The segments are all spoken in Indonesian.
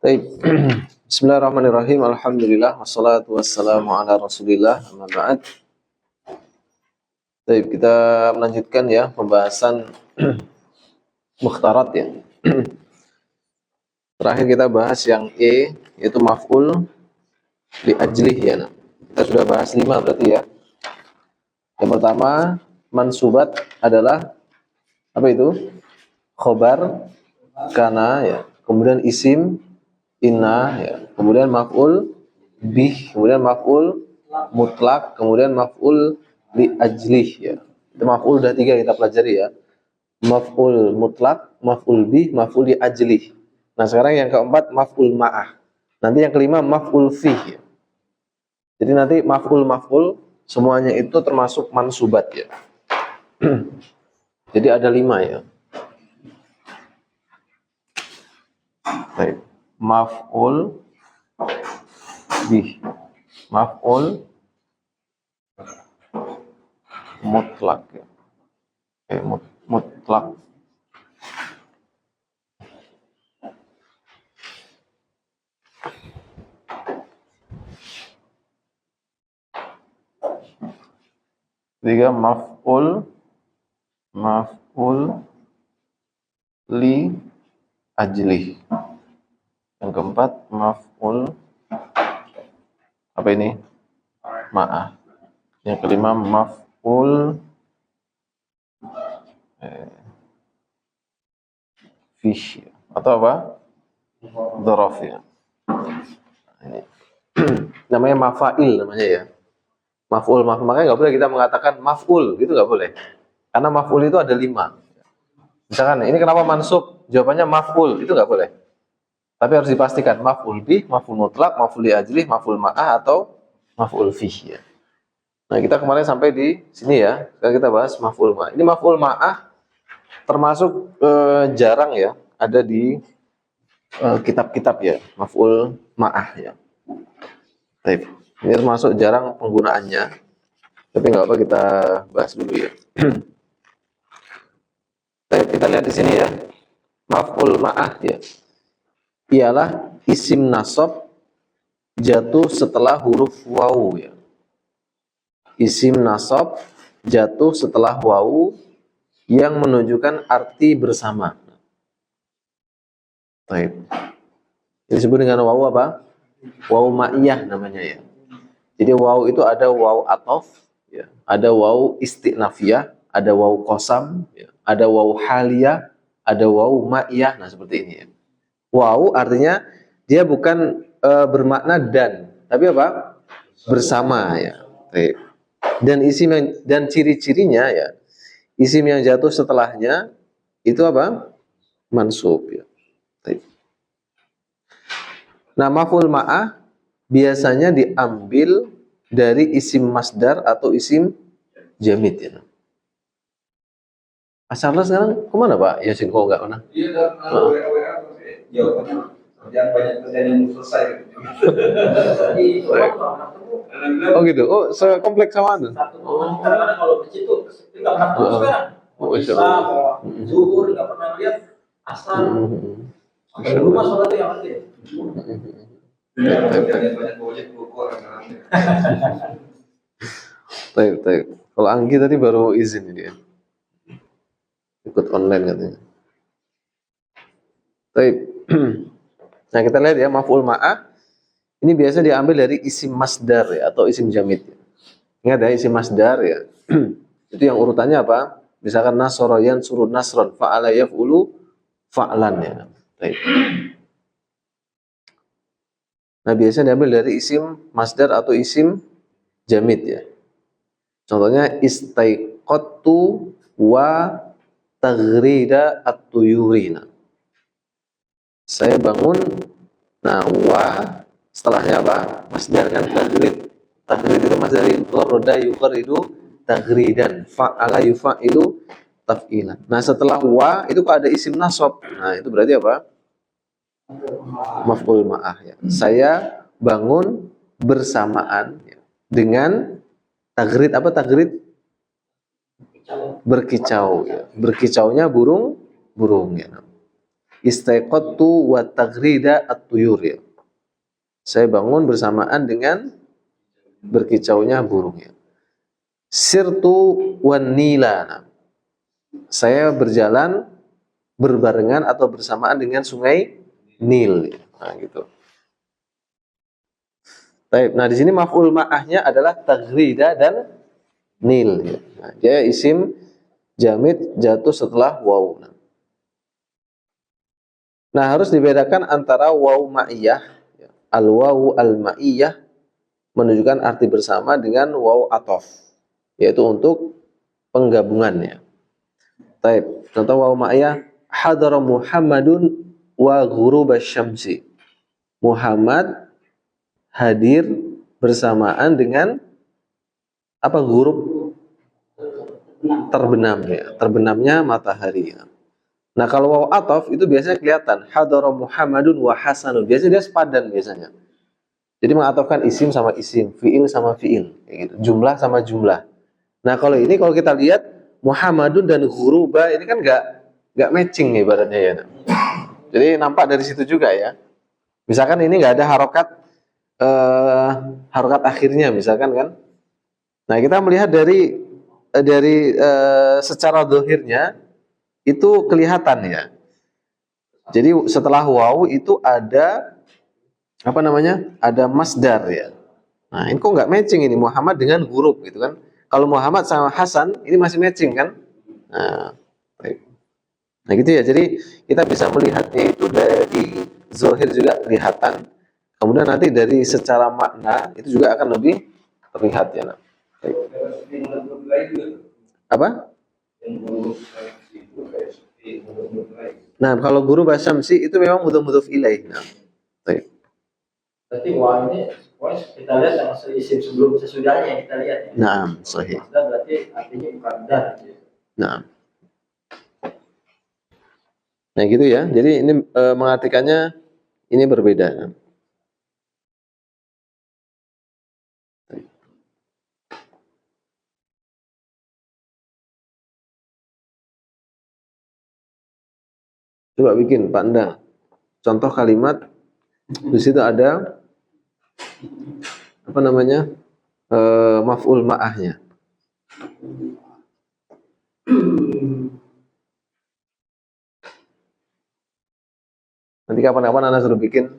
Baik. Bismillahirrahmanirrahim. Alhamdulillah wassalatu wassalamu ala Rasulillah. Amma ba'd. Baik, kita melanjutkan ya pembahasan mukhtarat ya. Terakhir kita bahas yang E, yaitu maf'ul li ajlih ya. Kita sudah bahas 5 berarti ya. Yang pertama, mansubat adalah apa itu? Khobar kana ya. Kemudian isim inna ya. Kemudian maf'ul bih, kemudian maf'ul mutlak, kemudian maf'ul li ajlih ya. Itu maf'ul udah 3 kita pelajari ya. Maf'ul mutlak, maf'ul bih, maf'ul li ajlih. Nah, sekarang yang keempat maf'ul ma'ah. Nanti yang kelima maf'ul fih ya. Jadi nanti maf'ul semuanya itu termasuk mansubat ya. Jadi ada 5 ya. Baik. Maf'ul bih, maf'ul mutlak ya. Mutlak. Tiga maf'ul li ajlih. Yang keempat maf'ul apa ini? Ma'ah. Yang kelima maf'ul fish atau apa? Dzaraf ya. Ini. Namanya mafa'il namanya ya. Maf'ul, makanya nggak boleh kita mengatakan maf'ul, gitu nggak boleh. Karena maf'ul itu ada 5. Misalkan ini kenapa mansub? Jawabannya maf'ul, itu nggak boleh. Tapi harus dipastikan maf'ul bih, maf'ul mutlak, maf'ul li ajlih, maf'ul ma'ah atau maf'ul fih ya. Nah, kita kemarin sampai di sini ya. Sekarang kita bahas maf'ul ma'ah. Ini maf'ul ma'ah termasuk jarang ya ada di kitab-kitab ya, maf'ul ma'ah ya. Baik. Ini termasuk jarang penggunaannya. Tapi nggak apa, kita bahas dulu ya. Baik, kita lihat di sini ya. Maf'ul ma'ah ya. Ialah isim nasab jatuh setelah huruf wawu ya. Isim nasab jatuh setelah wawu yang menunjukkan arti bersama. Baik. Ini disebut dengan wawu apa? Wawu ma'iyah namanya ya. Jadi wawu itu ada wawu atof, ya. Ada wawu istinafiyah, ada wawu qasam, ya. Ada wawu haliyah, ada wawu ma'iyah. Nah, seperti ini ya. Wawu artinya dia bukan bermakna dan, tapi apa? Bersama ya. Baik. Dan isim yang, dan ciri-cirinya ya. Isim yang jatuh setelahnya itu apa? Mansub ya. Baik. Nah, maf'ul ma'ah biasanya diambil dari isim masdar atau isim jamid ya. Asalnya sekarang kemana Pak Yasin? Kok nggak mana? Iya, WA jawabannya kerjaan banyak kerjaan yang selesai. Oh gitu. Oh, sekompleks sama Anda. Karena kalau kecil tuh nggak pernah ketemu sekarang. Bisa, zuhur nggak pernah lihat asal. Di rumah sholat yang ada. Banyak proyek buku orang-orang. Baik. Kalau Anggi tadi baru izin dia. Ikut online katanya. Baik. Nah, kita lihat ya maf'ul ma'ah. Ini biasa diambil dari isim masdar ya, atau isim jamid. Ingat ya, isim masdar ya. Itu yang urutannya apa? Misalkan nasara yansuru nasran, fa'ala yaf'ulu fa'lan ya. Baik. Nah, biasanya diambil dari isim masdar atau isim jamid ya. Contohnya istaiqattu wa taghrida at-tuyurina. Saya bangun. Nah, wa setelahnya apa? Masdar kan taghrid. Taghrid itu masdar roda yuqridu taghridan. Fa'ala yufa'ilu taf'ilan. Nah, setelah wa itu kok ada isim nasab. Nah, itu berarti apa? Maf'ul ma'ah ya. Saya bangun bersamaan ya, dengan tagrid. Apa tagrid? Berkicau ya. Berkicaunya burung ya. Istaiqadtu wa taghrida at-tuyur ya. Saya bangun bersamaan dengan berkicaunya burung ya. Sirtu wan nila. Saya berjalan berbarengan atau bersamaan dengan sungai Nil. Nah, gitu. Baik. Nah, di sini maf'ul ma'ahnya adalah taghrida dan Nil. Ya. Nah, dia isim jamid jatuh setelah waw. Nah, harus dibedakan antara waw ma'iyah, al-waw al-ma'iyah menunjukkan arti bersama dengan waw atof, yaitu untuk penggabungannya. Baik. Contoh waw ma'iyah, hadara Muhammadun wa ghurubasy syamsi. Muhammad hadir bersamaan dengan apa? Ghurub, terbenam ya, terbenamnya matahari. Nah, kalau waw atof itu biasanya kelihatan, hadara Muhammadun wa Hasanun. Biasanya dia sepadan biasanya. Jadi mengatofkan isim sama isim, fiil sama fiil, kayak gitu. Jumlah sama jumlah. Nah, kalau ini kalau kita lihat Muhammadun dan ghuruba ini kan nggak matching ibaratnya ya. Jadi nampak dari situ juga ya. Misalkan ini nggak ada harokat akhirnya misalkan kan. Nah, kita melihat dari secara dohirnya itu kelihatan ya. Jadi setelah waw itu ada apa namanya? Ada masdar ya. Nah, ini kok nggak matching ini Muhammad dengan huruf gitu kan? Kalau Muhammad sama Hasan ini masih matching kan? Nah, baik. Nah gitu ya. Jadi kita bisa melihatnya itu dari zohir juga kelihatan. Kemudian nanti dari secara makna itu juga akan lebih terlihat ya. Nah. Baik. Apa? Nah, kalau guru basyamsi itu memang mudhof ilaih. Nah, baik. Berarti wah ini kita lihat yang isim sebelum sesudahnya kita lihat ya. Nah, sahih. Berarti artinya bukan dar. Nah. Nah, gitu ya. Jadi ini mengartikannya ini berbeda. Coba bikin Pak Endang. Contoh kalimat di situ ada apa namanya? Maf'ul ma'ahnya. Nanti kapan-kapan Anda suruh bikin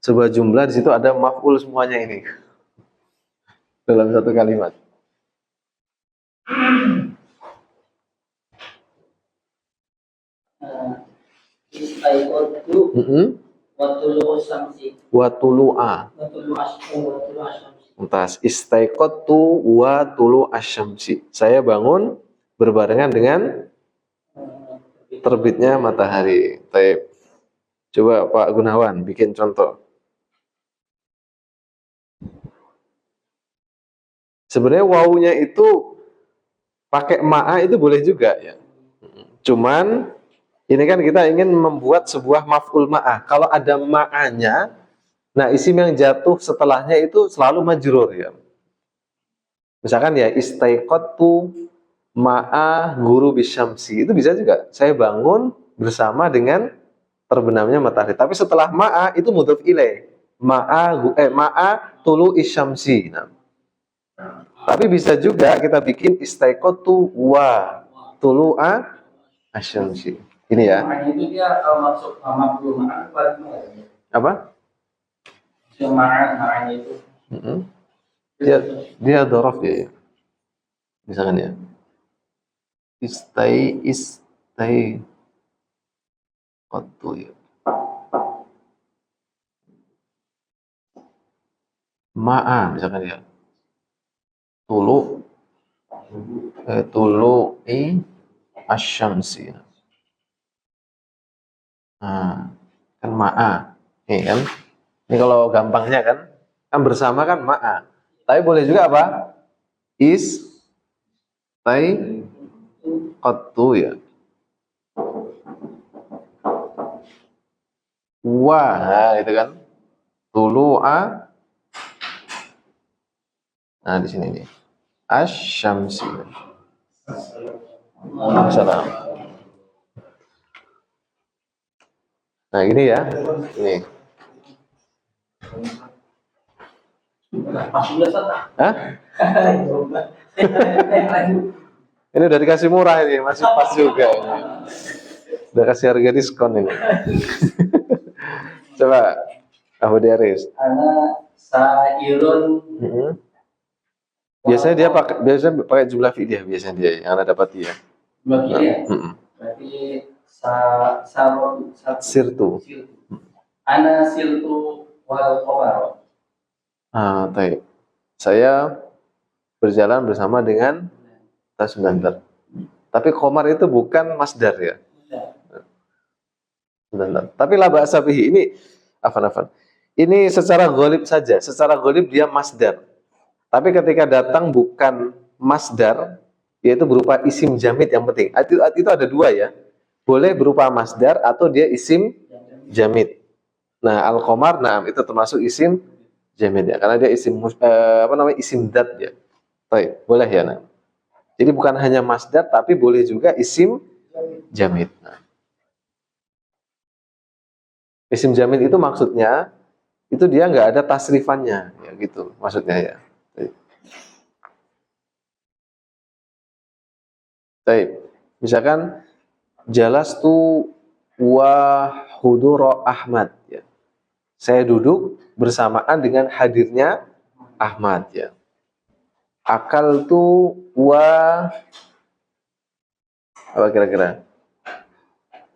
sebuah jumlah di situ ada maf'ul semuanya ini dalam satu kalimat. Istaiqadtu wa tulu'u syamsi. Wa tulu'a. Entas istaiqadtu wa tulu asyamsi. Saya bangun berbarengan dengan terbitnya matahari. Baik. Coba Pak Gunawan bikin contoh. Sebenarnya wawunya itu pakai ma'a itu boleh juga ya. Cuman ini kan kita ingin membuat sebuah maf'ul ma'ah. Kalau ada ma'anya, nah isim yang jatuh setelahnya itu selalu majrur ya. Misalkan ya istaiqadtu ma'a guru bisyamsi. Itu bisa juga. Saya bangun bersama dengan terbenamnya matahari. Tapi setelah ma'a itu mudhof ilaih. Ma'a tulu isyamsi. Nah. Tapi bisa juga kita bikin istaiqadtu wa tulu'a asyamsi. Ini ya. Itu dia masuk maf'ul ma'ah Apa? Ma'anya itu. Dia dhorof ya. Misalkan ya. Istai qattu ya. Ma'a misalkan ya. Tulu'i asyamsi. Nah, kan ma'a. Ini kan. Ini kalau gampangnya kan bersama kan ma'a. Tapi boleh juga apa? Istaiqadtu ya. Wah, itu kan. Tulu'a. Nah, di sini nih. Asyamsi. Salam. Nah, gini ya. Ini. Masuk biasa tak? Hah? Ini udah dikasih murah ini, masih pas juga ini. Udah kasih harga diskon ini. Coba Abu Diaris. Ana sairun. Biasanya pakai jumlah fi'liyah biasanya dia yang Anda dapat dia. Jumlah fi'liyah. Berarti sarun Sirtu. Ana sirtu wal qamar. Baik. Saya berjalan bersama dengan sebentar. Tapi qamar itu bukan masdar ya. Sebentar. Tapi la ba'sa bihi ini afan. Ini secara ghalib saja. Secara ghalib dia masdar. Tapi ketika datang bukan masdar, yaitu berupa isim jamid yang penting. Itu ada dua ya. Boleh berupa masdar atau dia isim jamid. Nah, al-qamar, nah itu termasuk isim jamid ya, karena dia isim isim dzat ya. Baik, boleh ya. Nah. Jadi bukan hanya masdar tapi boleh juga isim jamid. Nah. Isim jamid itu maksudnya itu dia nggak ada tasrifannya ya gitu maksudnya ya. Baik. Misalkan jalastu wa hudura Ahmad ya. Saya duduk bersamaan dengan hadirnya Ahmad ya. Akal tu wa apa kira-kira?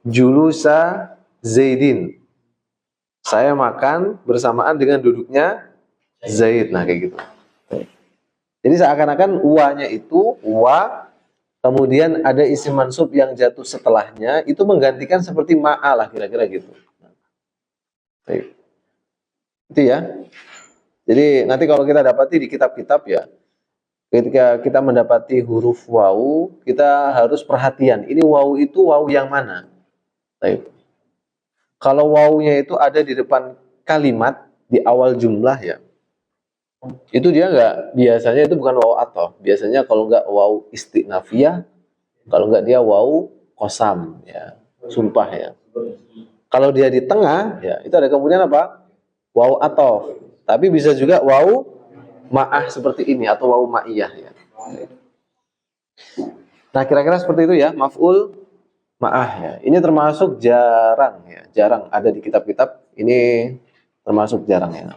Julusa Zaidin. Saya makan bersamaan dengan duduknya Zaid. Nah, kayak gitu. Jadi seakan-akan wa-nya itu wa, kemudian ada isim mansub yang jatuh setelahnya, itu menggantikan seperti ma'alah kira-kira gitu. Baik. Itu ya. Jadi nanti kalau kita dapati di kitab-kitab ya, ketika kita mendapati huruf wawu, kita harus perhatian. Ini wawu itu wawu yang mana? Baik. Kalau wawunya itu ada di depan kalimat di awal jumlah ya, itu dia biasanya itu bukan wawu athof. Biasanya kalau nggak wawu istinafiyah, kalau nggak dia wawu qasam ya, sumpah ya. Kalau dia di tengah ya, itu ada kemudian apa? Wawu athof. Tapi bisa juga wawu ma'ah seperti ini atau wawu ma'iyah ya. Nah, kira-kira seperti itu ya, maf'ul ma'ah ya. Ini termasuk jarang ya, jarang ada di kitab-kitab. Ini termasuk jarang ya.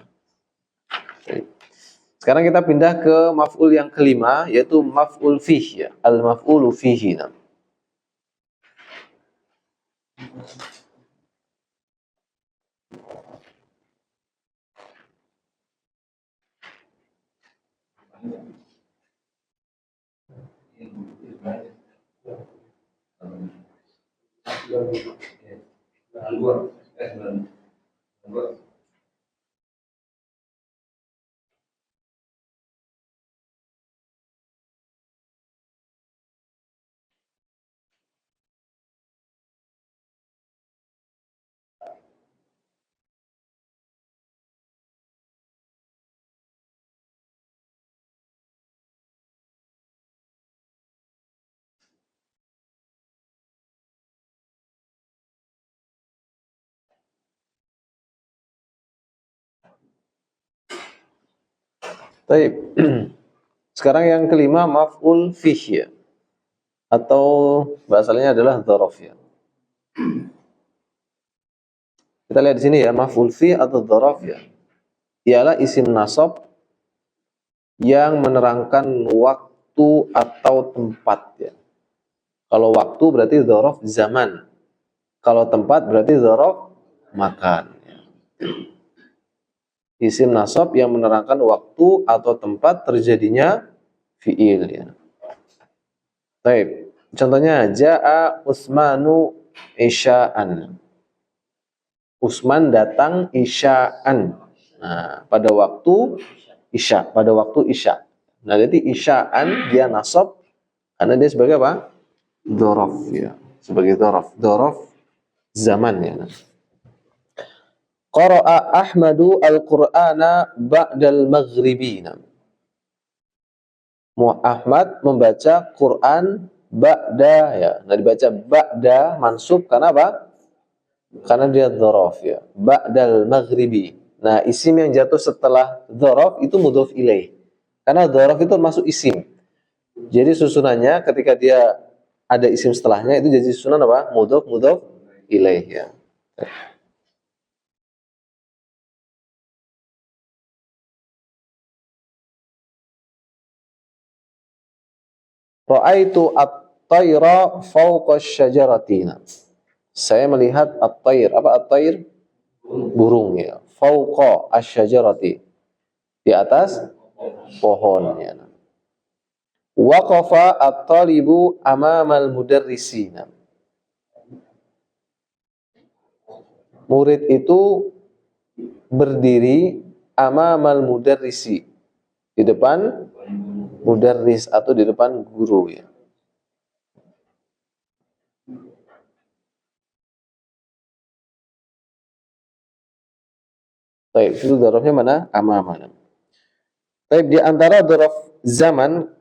Sekarang kita pindah ke maf'ul yang kelima, yaitu maf'ul fih ya, al-maf'ulu fihi. Baik. Sekarang yang kelima maf'ul fih ya, atau bahasanya adalah dzaraf ya. Kita lihat di sini ya, maf'ul fih atau dzaraf ya, ialah isim nasab yang menerangkan waktu atau tempat ya. Kalau waktu berarti dzaraf zaman. Kalau tempat berarti dzaraf makan ya. Isim nasab yang menerangkan waktu atau tempat terjadinya fi'il ya. Baik. Contohnya ja'a Utsmanu isya'an. Utsman datang isya'an. Nah, pada waktu isya, pada waktu isya. Nah, jadi isya'an dia nasab karena dia sebagai apa? Dzaraf ya. Sebagai dzaraf. Dzaraf zaman ya. Qara'a Ahmadu al-Qur'ana ba'dal maghribi. Ahmad membaca Quran ba'da ya. Nah, dibaca ba'da mansub karena apa? karena dia dzaraf ya. Ba'dal maghribi. Nah, isim yang jatuh setelah dzaraf itu mudhof ilaih. Karena dzaraf itu masuk isim. Jadi susunannya ketika dia ada isim setelahnya itu jadi susunan apa? Mudhof ilaih ya. Ra'aitu at-tayra fawqa asy-syajarati. Saya melihat at-tayr. Apa at-tayr? Burung ya. Fawqa asy-syajarati. Di atas pohon ya. Waqafa at-talibu amamal mudarrisina. Murid itu berdiri amamal mudarrisi, di depan mudarris atau di depan guru ya. Baik, itu dzarafnya mana? Amama. Baik, di antara dzaraf zaman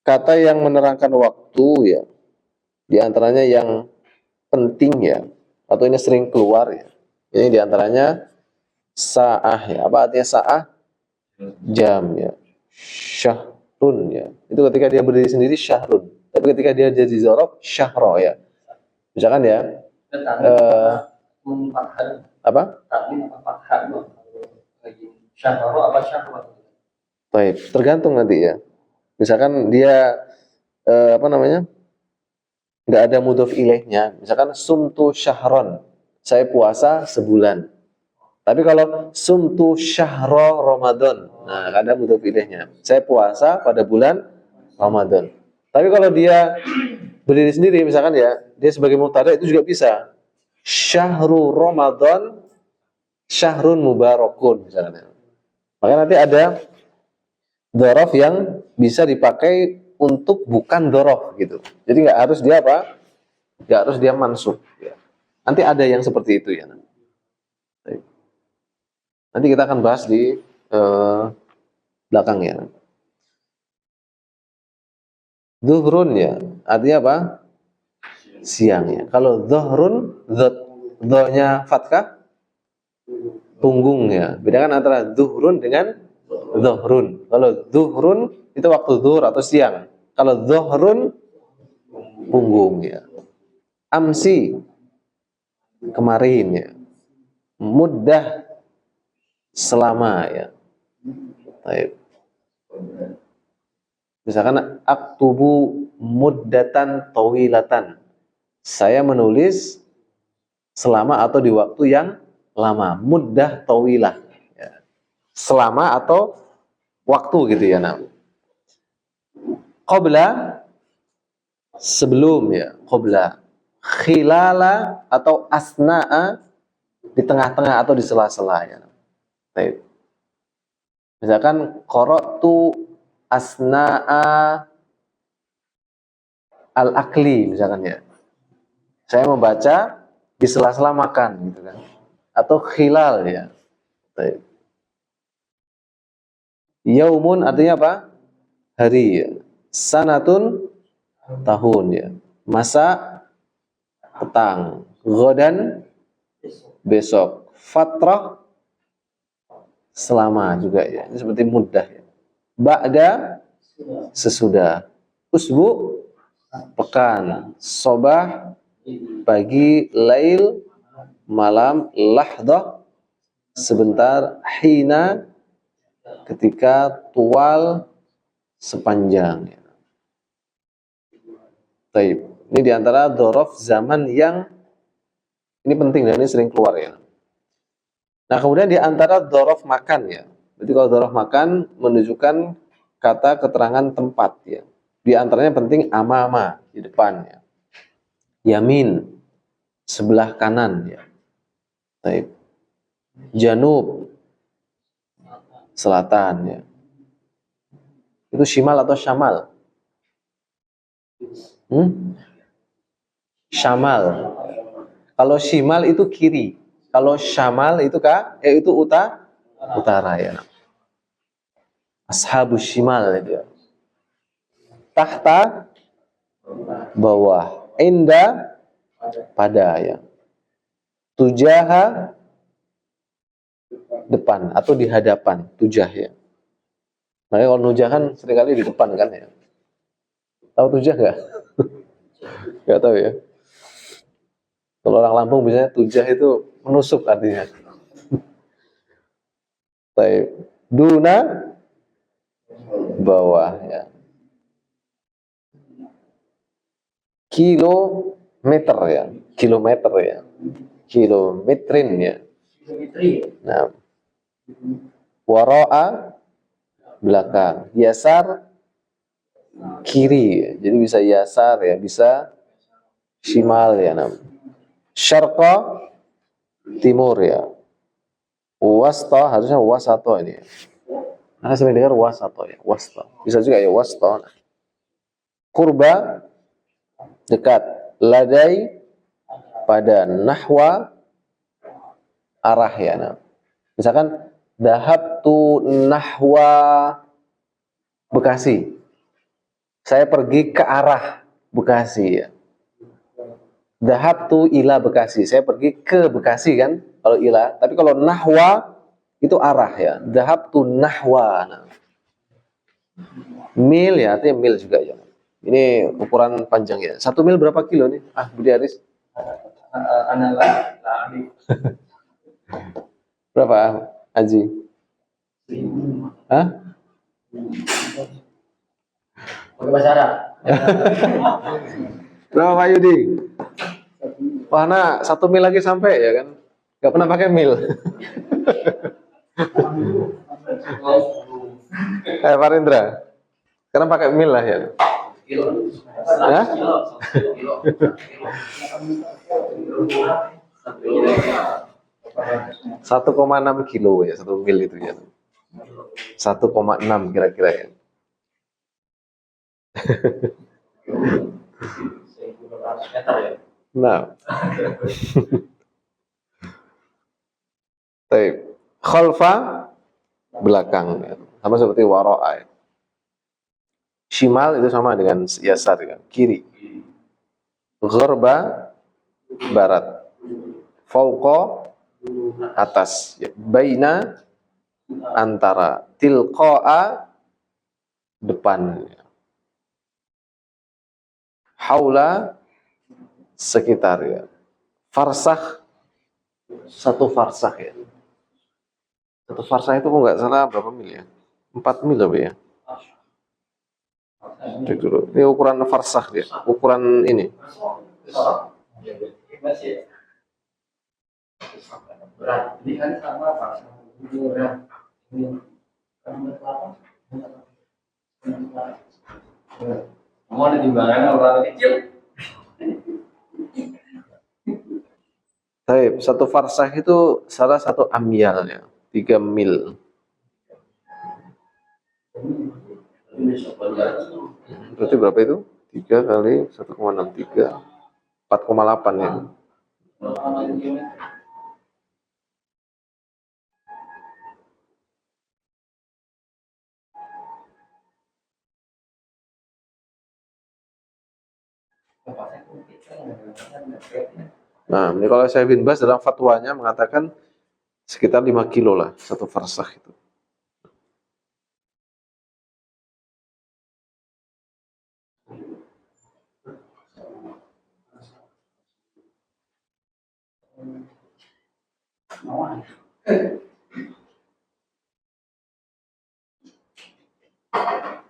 kata yang menerangkan waktu ya. Di antaranya yang penting ya, atau ini sering keluar ya. Ini di antaranya sa'ah ya. Apa artinya sa'ah? Jam ya. Syahrun ya. Itu ketika dia berdiri sendiri syahrun. Tapi ketika dia jadi dzaraf syahra ya. Misalkan ya apa? Baik, tergantung nanti ya. Misalkan dia apa namanya? Nggak ada mudhof ilaihnya. Misalkan sumtu syahron, saya puasa sebulan. Tapi kalau sumtu syahro Ramadan, nah ada mudhof ilaihnya. Saya puasa pada bulan Ramadan. Tapi kalau dia berdiri sendiri, misalkan ya, dia sebagai mubtada itu juga bisa. Syahru Ramadan, syahrun mubarakun misalnya. Maka nanti ada dzaraf yang bisa dipakai untuk bukan dzaraf gitu. Jadi nggak harus dia apa? Nggak harus dia mansub. Ya. Nanti ada yang seperti itu ya. Nanti kita akan bahas di belakang ya. Zuhrun ya, artinya apa? Siang ya. Kalau zuhrun, dhonya fathah, punggung ya. Bedakan antara zuhrun dengan zuhrun. Kalau zuhrun itu waktu zuhur atau siang. Kalau zuhrun punggung ya. Amsi kemarin ya. Muddah selama ya. Baik. Misalkan aktubu muddatan tawilatan. Saya menulis selama atau di waktu yang lama. Muddah tawilah. Ya. Selama atau waktu gitu ya. Nah. Qabla sebelum ya. Qabla. Khilala atau asna'a di tengah-tengah atau di sela-sela ya. Baik. Misalkan qara'tu asna'a al-akli misalkan ya. Saya membaca di sela-sela makan gitu kan. Atau khilal ya. Baik. Yaumun artinya apa? Hari ya. Sanatun tahun ya. Masa petang. Ghadan besok. Fatrah selama juga ya. Ini seperti mudah ya. Ba'da sesudah. Usbu pekan. Sobah pagi. Lail malam. Lahdah sebentar. Hina ketika. Tual sepanjang ya. Taib. Ini diantara dzaraf zaman yang ini penting dan ini sering keluar ya. Nah kemudian diantara dzaraf makan ya. Berarti kalau dzaraf makan menunjukkan kata keterangan tempat ya. Di antaranya penting amama di depan ya. Yamin sebelah kanan ya. Taib. Janub selatan ya. Itu shimal atau syamal? Syamal. Kalau shimal itu kiri. Kalau syamal itu itu utara ya. Ashabus shimal itu. Tahta bawah. Inda pada ya. tujaha depan atau di hadapan, tujah ya. Makanya kalau nujah kan seringkali di depan kan ya. Tahu tujah nggak? Nggak tahu ya. Kalau orang Lampung biasanya tujah itu menusuk artinya. Baik. Duna bawah ya. Kilometer ya. Kilometer ya. Kilometrin ya. Nah. Waro'a belakang. Yasar kiri. Jadi bisa yasar ya, bisa shimal ya. Nah. Syarqa timur ya. Wasta harusnya wasato ini. Anda sering dengar wasato ya, wasta. Bisa juga ya wasta. Qurba dekat. Ladai pada. Nahwa arah ya. Nah. Misalkan dahabtu nahwa Bekasi. Saya pergi ke arah Bekasi ya. Dahabtu ila Bekasi. Saya pergi ke Bekasi kan kalau ila. Tapi kalau nahwa itu arah ya. Dahabtu nahwa. Nah. Mil ya, artinya mil juga ya. Ini ukuran panjang ya. 1 mil berapa kilo nih? Budi Aris. Berapa, Haji? Hah? Pakai bahasa Arab. Berapa Pak Yudi? Wah, nah 1 mil lagi sampai ya kan? Gak pernah pakai mil. Pak Rendra, sekarang pakai mil lah ya. Kilo. Hah? Kilo. 1,6 kilo ya, 1 mil itu ya. 1,6 kira-kira ya. Meter ya. Nah. Baik. Khalfa belakang ya. Sama seperti wara'a ya. Shimal itu sama dengan yasar ya, kiri. Gharba barat. Fauqa atas ya. Baina antara. Tilqa'a depan ya. Haula sekitar ya. Farsakh 1 farsakh ya. 1 farsakh itu kok nggak salah berapa mil ya? 4 mil apa ya? Cek dulu. Ini ukuran farsakh ya. Ukuran ini. Berat. Ini kan sama Pak. Berat. Mau ada timbangan orang kecil. Baik, 1 farsakh itu salah 1 amyal ya. 3 mil. Berarti berapa itu? 3 kali 1,63. 4,8 ya. Nah, ini kalau saya bin Bas dalam fatwanya mengatakan sekitar 5 kilo lah 1 farsakh itu.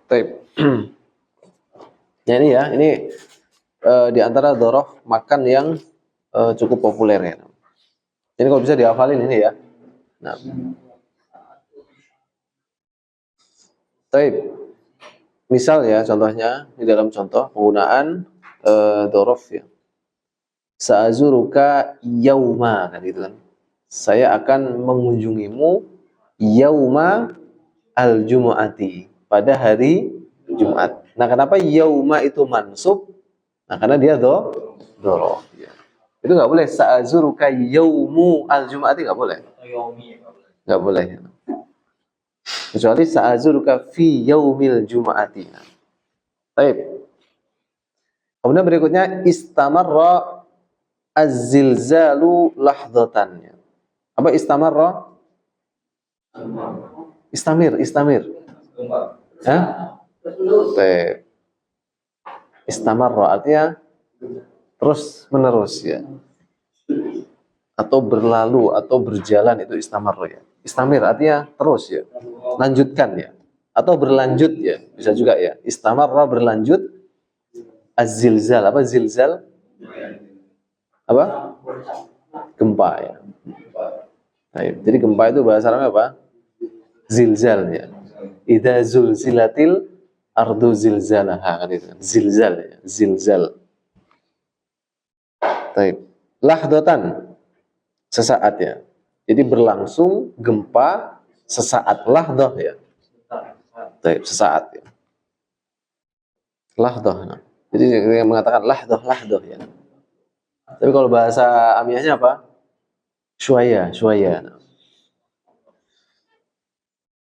Baik. Ya ini di antara dhoroh makan yang cukup populer ya. Ini kalau bisa dihafalin ini ya. Nah. Baik. Misal ya contohnya di dalam contoh penggunaan dhorof ya. Sa'azuruka yauma kan gitu kan. Saya akan mengunjungimu yauma al-jumu'ati pada hari Jumat. Nah, kenapa yauma itu mansub? Nah, karena dia dhorof ya. Itu nggak boleh sa'azuruka yaumu al-jumu'ati nggak boleh. Nggak boleh. Kecuali sa'azuruka fi yaumil jumu'ati. Baik. Kemudian berikutnya istamarra Az-zilzalu lahdatan. Apa istamarra? Istamir. Hah? Baik. Istamarra artinya terus menerus ya. Atau berlalu atau berjalan itu istamarra ya. Istamir artinya terus ya. Lanjutkan ya. Atau berlanjut ya. Bisa juga ya. Istamarra berlanjut. Az-zilzal. Apa zilzal? Apa? Gempa ya. Baik. Jadi gempa itu bahasa Arabnya apa? Zilzal ya. Idza zulzilatil ardu zilzalaha kan itu. Zilzal ya. Zilzal. Baik. Lahdatan sesaat ya. Jadi berlangsung gempa sesaat. Lahdah ya. Baik, sesaat ya. Lahdah. Nah. Jadi yang mengatakan lahdah ya. Tapi kalau bahasa amiyahnya apa? Syuaya. Nah.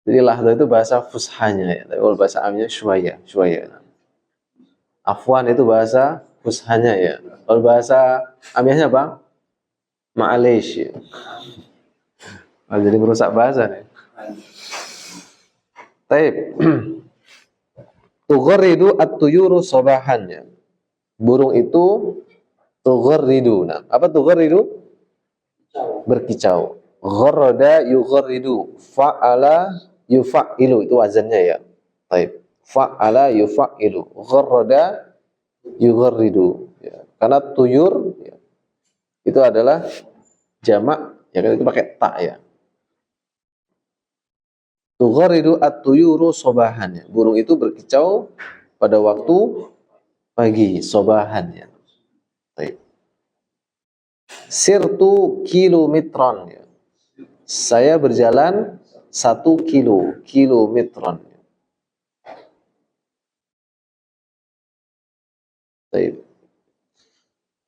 Jadi lahdah itu bahasa fushanya ya. Tapi kalau bahasa amiyahnya syuaya. Nah. Afwan itu bahasa fushanya ya. Kalau bahasa amiyahnya apa? Ma'alish ya. Jadi merusak bahasa nih. Taib. Tughridu at-tuyuru sabahannya. Burung itu tughridu. Nah, apa tughridu? Berkicau. Gharada yughridu. Fa'ala yufa'ilu. Itu wazannya ya. Taib. Fa'ala yufa'ilu. Gharada yughridu. Ya. Karena tuyur ya, itu adalah jamak, ya kan itu pakai ta ya. Tughridu at-tuyuru sobahan. Burung itu berkicau pada waktu pagi, sobahan ya. Baik. Sirtu kilometron ya. Saya berjalan 1 kilometron. Baik.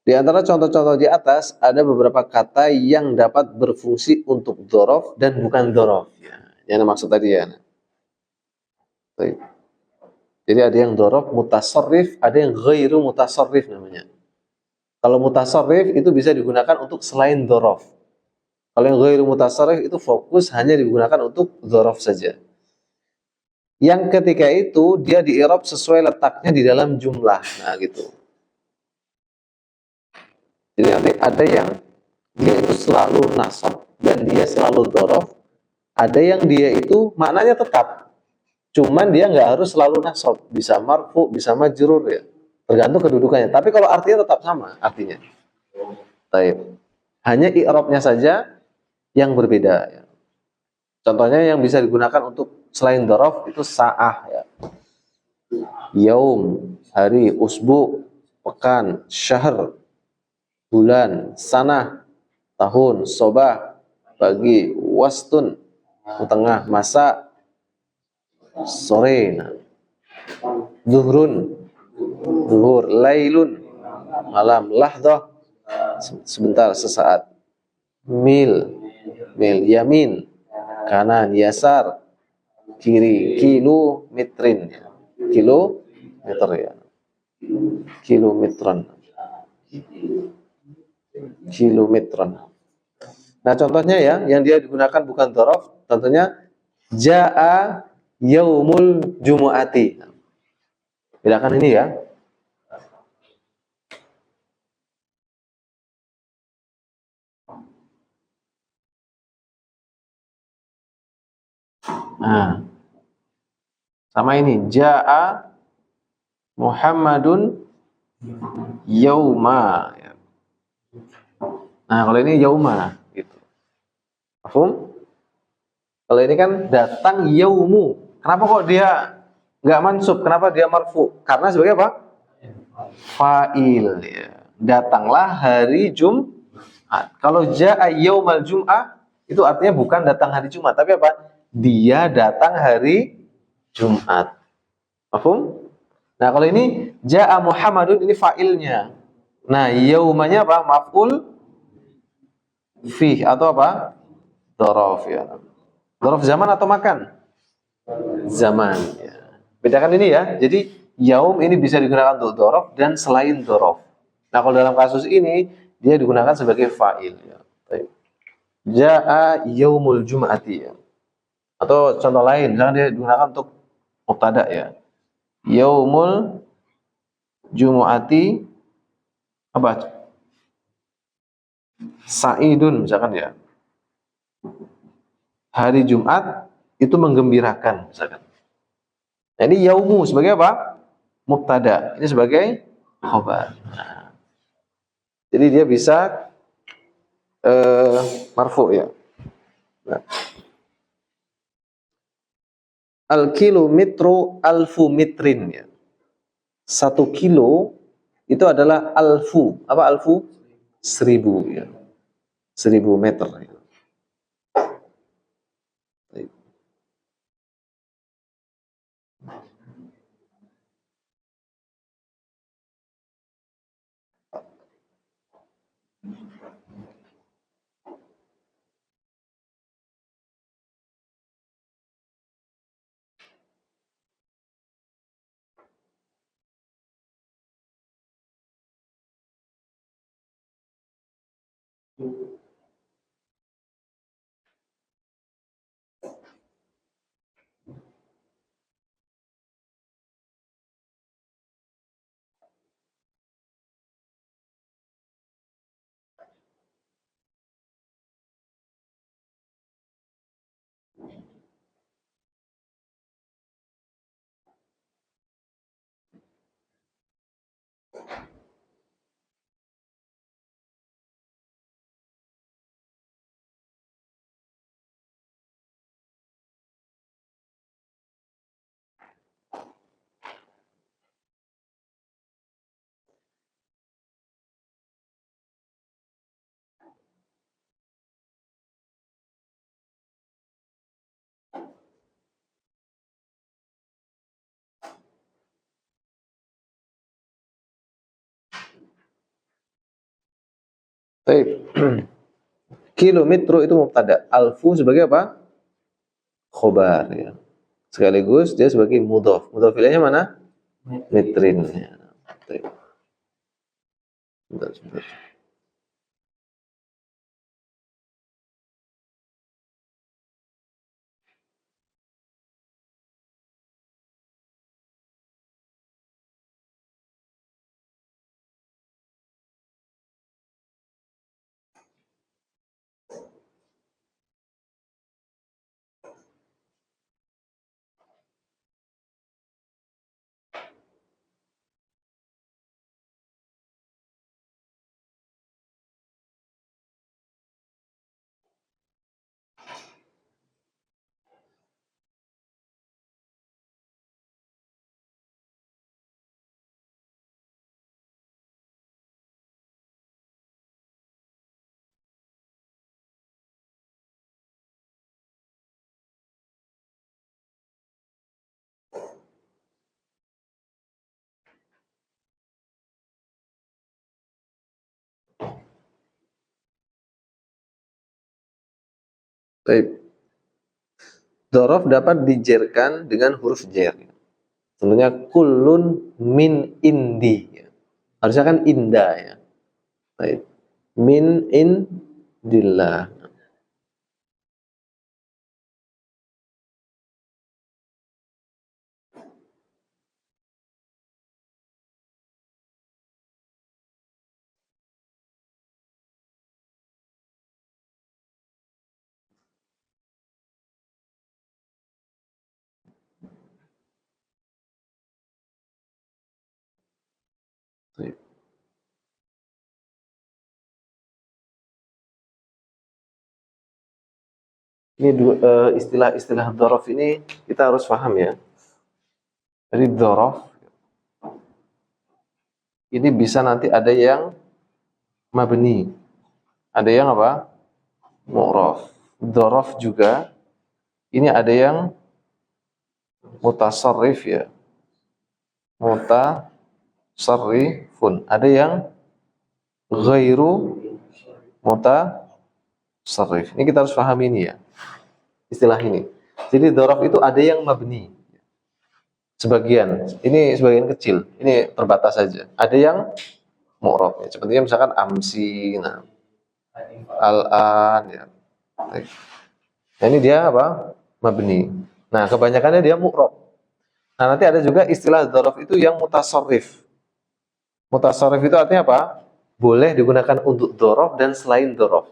Di antara contoh-contoh di atas ada beberapa kata yang dapat berfungsi untuk dzaraf dan bukan dzaraf ya. Yang maksud tadi ya. Baik. Jadi ada yang dzaraf mutasarrif, ada yang ghairu mutasarrif namanya. Kalau mutasarrif itu bisa digunakan untuk selain dzaraf. Kalau yang ghairu mutasarrif itu fokus hanya digunakan untuk dzaraf saja. Yang ketika itu dia di-i'rab sesuai letaknya di dalam jumlah. Nah, gitu. Jadi nanti ada yang dia itu selalu nasab dan dia selalu dzaraf. Ada yang dia itu maknanya tetap, cuman dia nggak harus selalu nasab, bisa marfu, bisa majrur ya, tergantung kedudukannya. Tapi kalau artinya tetap sama artinya. Taib. Hanya i'rabnya saja yang berbeda. Ya. Contohnya yang bisa digunakan untuk selain dzaraf itu sa'ah ya. Yaum, hari, usbu, pekan, syahr, bulan, sanah, tahun, sobah, pagi, wastun, tengah, masa, sore, zuhrun, zuhur, lailun, malam, lahdah, sebentar, sesaat, mil, yamin, kanan, yasar, kiri, kilometrin, kilometer ya, kilometron. Nah contohnya ya, yang dia digunakan bukan dzaraf, contohnya jaa yaumul jumu'ati. Bedakan ini ya. Nah, sama ini jaa Muhammadun yauma. Nah kalau ini yauma gitu. Paham? Kalau ini kan datang yaumu. Kenapa kok dia nggak mansub? Kenapa dia marfu? Karena sebagai apa? Fa'il ya. Datanglah hari Jumat. Kalau jaa yaumal jum'ah itu artinya bukan datang hari Jumat, tapi apa? Dia datang hari Jumat. Paham? Nah, kalau ini jaa Muhammadun ini fa'ilnya. Nah, yaumanya apa? Maf'ul fih atau apa? Dzaraf ya. Dzaraf zaman atau makan? Zaman ya. Bedakan ini ya. Jadi yaum ini bisa digunakan untuk dzaraf dan selain dzaraf. Nah, kalau dalam kasus ini dia digunakan sebagai fa'il ya. Baik. Ja'a yaumul jum'ati ya. Atau contoh lain, misalnya dia digunakan untuk mubtada ya. Yaumul jumu'ati apa? Sa'idun misalkan ya. Hari Jumat itu menggembirakan misalkan. Nah, ini yaumu sebagai apa? Mubtada. Ini sebagai khobar. Nah, jadi dia bisa marfu ya. Nah. Al-kilometru alfu mitrin ya. 1 kilo itu adalah alfu. Apa alfu? 1000 ya. 1000 meter ya. Baik. Kilometro itu mubtada. Alfu sebagai apa? Khobar ya. Sekaligus dia sebagai mudhof. Mudhof ilaihnya mana? Metrin ya. Baik. Sebentar. Baik. Dhorof dapat dijerkan dengan huruf jer. Tentunya kullun min indi. Harusnya kan indah ya. Baik. Min indillah. Baik. Ini istilah-istilah dhorof ini kita harus paham ya. Jadi dhorof ini bisa nanti ada yang mabni, ada yang apa? Mu'raf. Dhorof juga ini ada yang mutasarrif ya. Mutasarrifun. Ada yang ghairu mutasarrif. Ini kita harus pahami ini ya. Istilah ini. Jadi dhorof itu ada yang mabni. Sebagian. Ini sebagian kecil. Ini terbatas saja. Ada yang mu'rab ya. Sepertinya misalkan amsi, nah, al-an ya. Baik. Nah, ini dia apa? Mabni. Nah, kebanyakannya dia mu'rab. Nah, nanti ada juga istilah dzaraf itu yang mutasarrif. Mutasarrif itu artinya apa? Boleh digunakan untuk dzaraf dan selain dzaraf.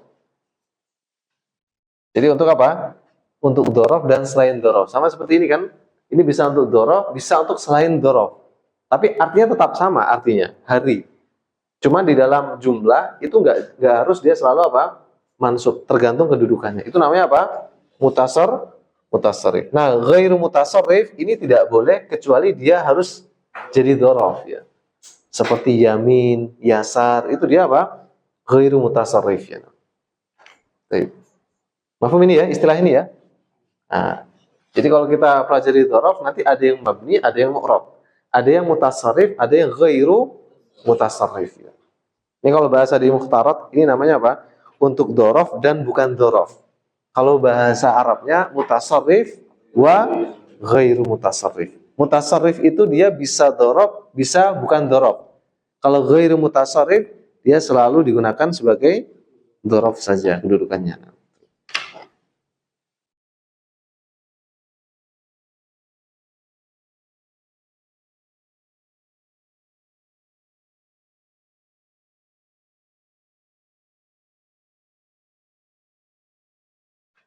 Jadi untuk apa? Untuk dzaraf dan selain dzaraf. Sama seperti ini kan? Ini bisa untuk dzaraf, bisa untuk selain dzaraf. Tapi artinya tetap sama artinya, hari. Cuma di dalam jumlah itu nggak harus dia selalu apa? Mansub, tergantung kedudukannya. Itu namanya apa? Mutasarrif. Nah, ghairu mutasarrif ini tidak boleh kecuali dia harus jadi dzaraf ya. Seperti yamin, yasar, itu dia apa? Ghairu mutasarrif ya. Baik. Mafhum ini ya, istilah ini ya. Nah, jadi kalau kita pelajari dzaraf nanti ada yang mabni, ada yang mu'rab. Ada yang mutasarrif, ada yang ghairu mutasarrif ya. Ini kalau bahasa di Mukhtarat ini namanya apa? Untuk dzaraf dan bukan dzaraf. Kalau bahasa Arabnya mutasarrif wa ghairu mutasarrif. Mutasarrif itu dia bisa dzaraf, bisa bukan dzaraf. Kalau ghairu mutasarrif dia selalu digunakan sebagai dzaraf saja kedudukannya.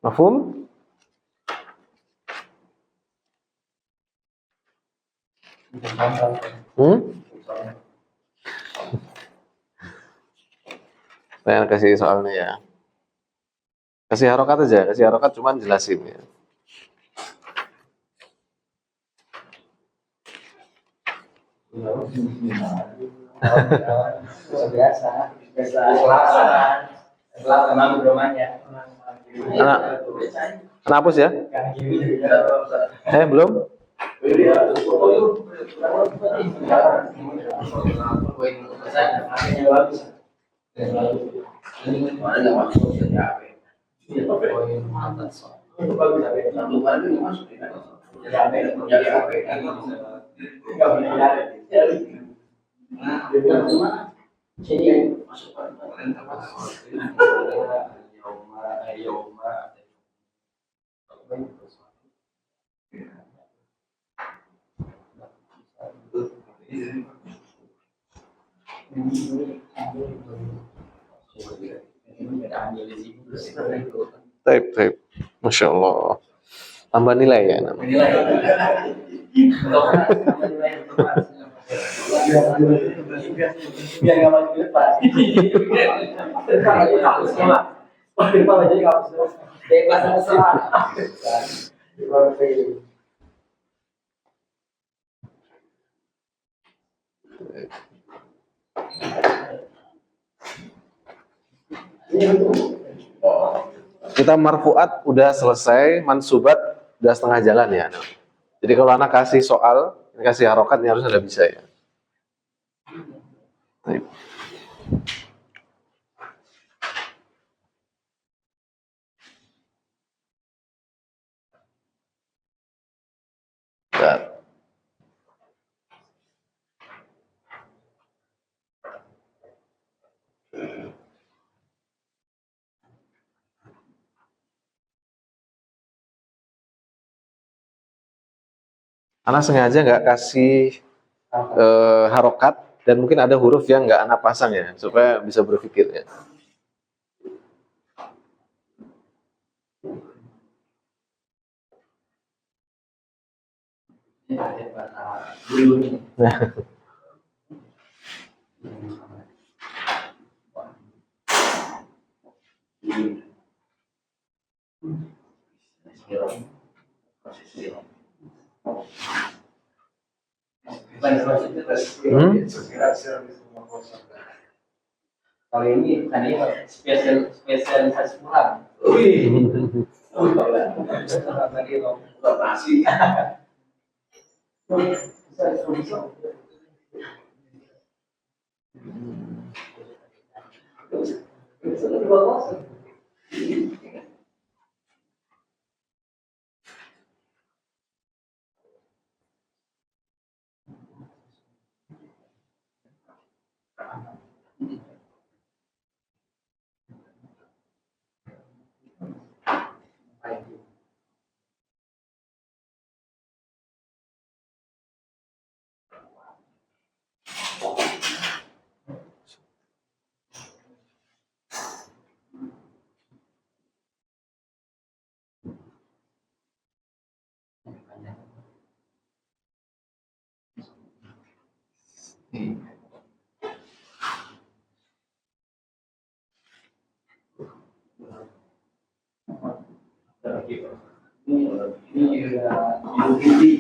Mafhum? Hmm? Saya kasih soalnya ya. Kasih harokat aja, kasih harokat cuman jelasin ya. Biasa, biasa. Selatan aku rumahnya. Anak, anak hapus ya? Belum? Taib, taib. Masya Allah. Tambah nilai ya. Biar nggak maju ke depan. Makin jadi kamu bebas salah. Kita marfuat udah selesai, mansubat udah setengah jalan ya. Jadi kalau anak kasih soal, kasih harokat ini harus ada bisa ya. Taib. Dan anak sengaja nggak kasih harokat dan mungkin ada huruf yang nggak anak pasang ya supaya bisa berpikir ya. Nah, Kalau ini kan ini spesialisasi pulang. Rotasi.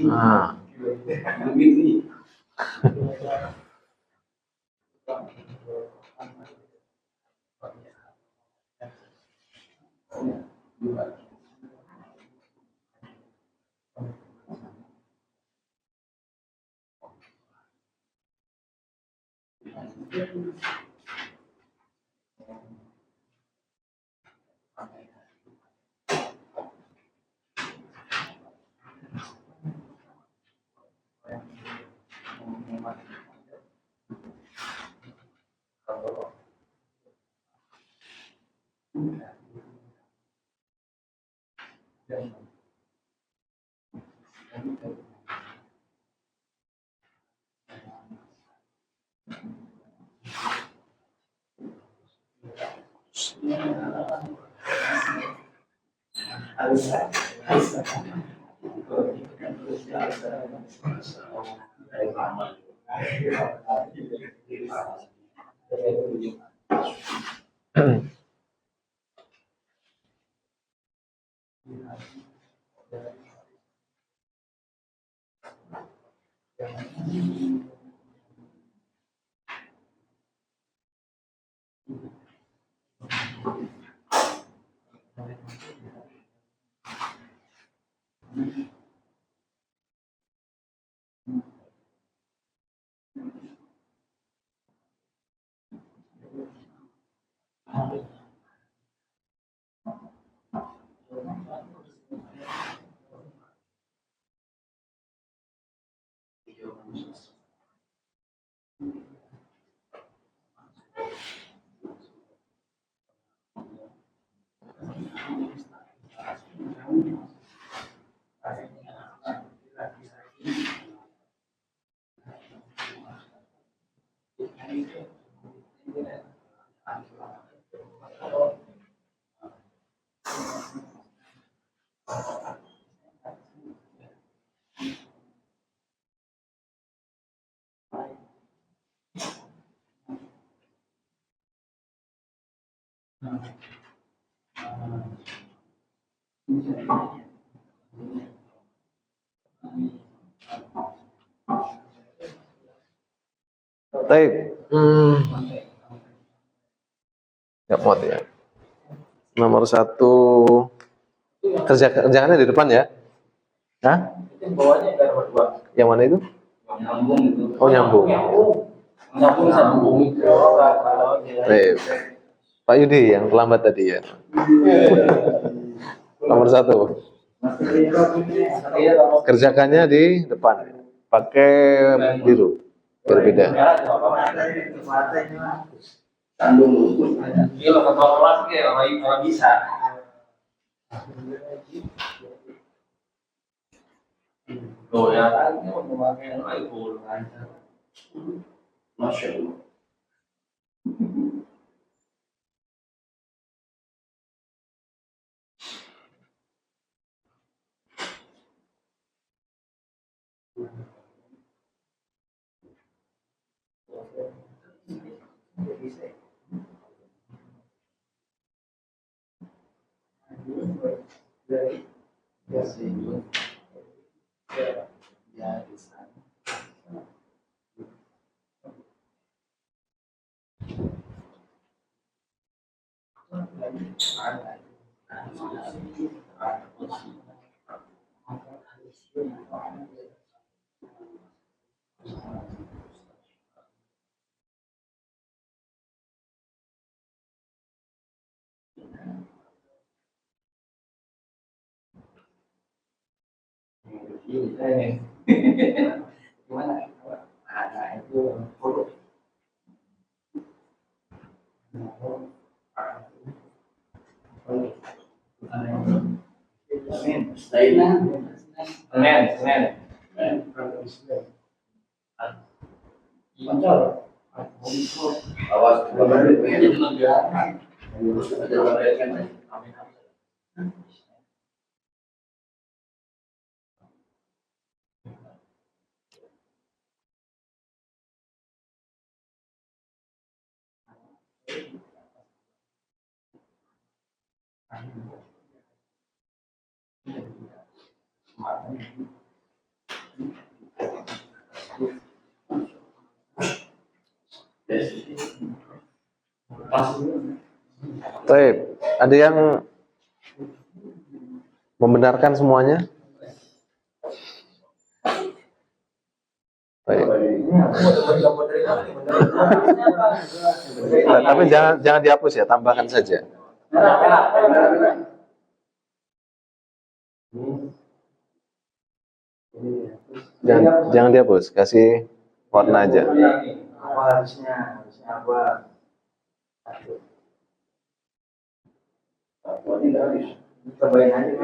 Nah, baik. Nggak muat ya. Nomor 1, kerjaannya di depan ya. Hah? Itu bawahnya ada nomor 2. Yang mana itu? Nyambung itu. Oh, nyambung. Nyambung sambung. Baik. Pak Yudi yang terlambat tadi ya. Nomor 1. Kerjakannya di depan. Pakai biru. Berbeda. Gila ketua kelas kayak orang bisa. Oh ya, ini mau memakai iPhone aja. Masya Allah. Gimana? Ada itu foto. Baik, ada yang membenarkan semuanya? Baik. Tapi jangan dihapus ya, tambahkan saja. Jangan dihapus, kasih warna aja. Apa harusnya apa? Tidak habis. Cobain aja.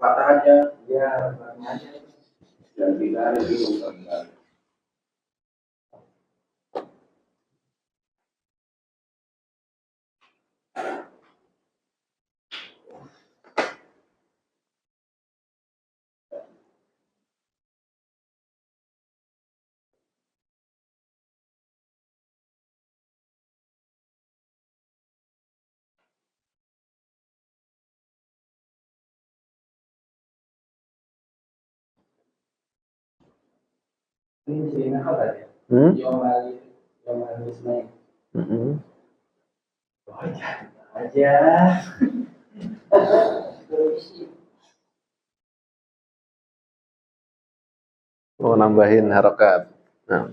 Patah aja. Ya, patah aja. Dan tidak ada bingung. Ini apa ya? Aja. Oh, nambahin harokat. Nah.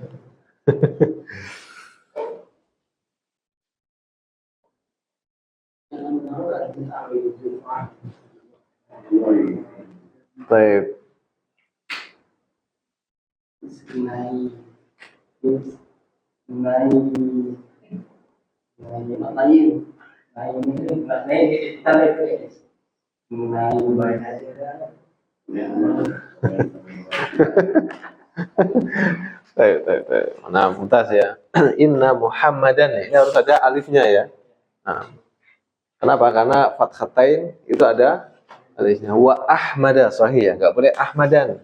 Baik. Baik. Nah, muntas ya. Inna Muhammadan, ini harus ada alifnya ya. Nah, kenapa? Karena fathatain itu ada alifnya. Wa Ahmada, sahih ya. Nggak boleh Ahmadan.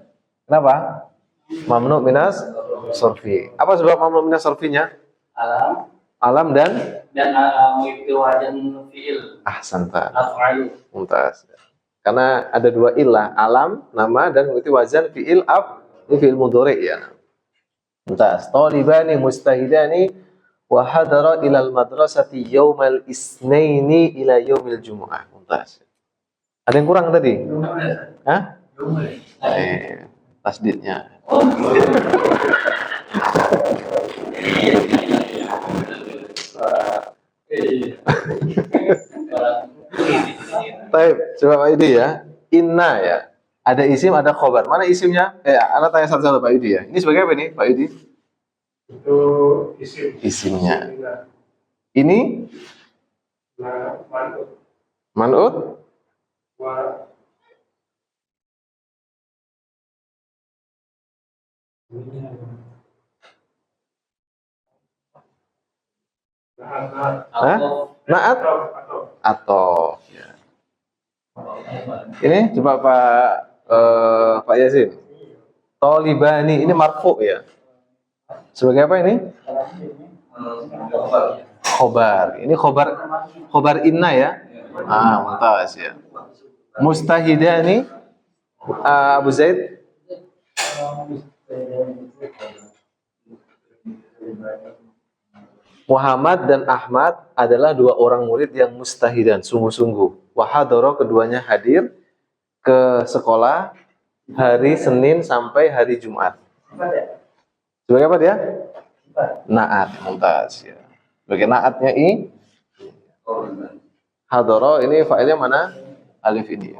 Kenapa? Mamnu minas sorfi. Apa sebab mamnu minas sorfinya? Alam dan Itu wajan fiil. Ahsanta. Af'alu. Muntas. Karena ada dua ilah, alam, nama, dan itu wazan fiil ini fiil mudhari ya. Muntas. Talibani mustahidani wa hadara ilal madrasati yaumal isnaini ila yaumil jumu'ah. Muntas. Ada yang kurang tadi? Hah? Tasdidnya. Baik, coba Pak Yudi ya. Inna ya. Ada isim, ada khobar. Mana isimnya? Anda tanya satu-satu Pak Yudi ya. Ini sebagai apa nih Pak Yudi? Itu isim. Isimnya. Ini? Man'ut? Hah? Naat? Atau ya. Ini coba Pak Yasin. Tolibani ini marfu ya. Sebagai apa ini? Khobar. Ini khobar inna ya. Muntas ya. Mustahidani Abu Zaid. Muhammad dan Ahmad adalah dua orang murid yang mustahidan, sungguh-sungguh. Wahadoro, keduanya hadir ke sekolah hari Senin sampai hari Jumat. Sebagai apa dia? Naat, muntas ya. Sebagai naatnya hadoro, ini failnya mana? Alif ini.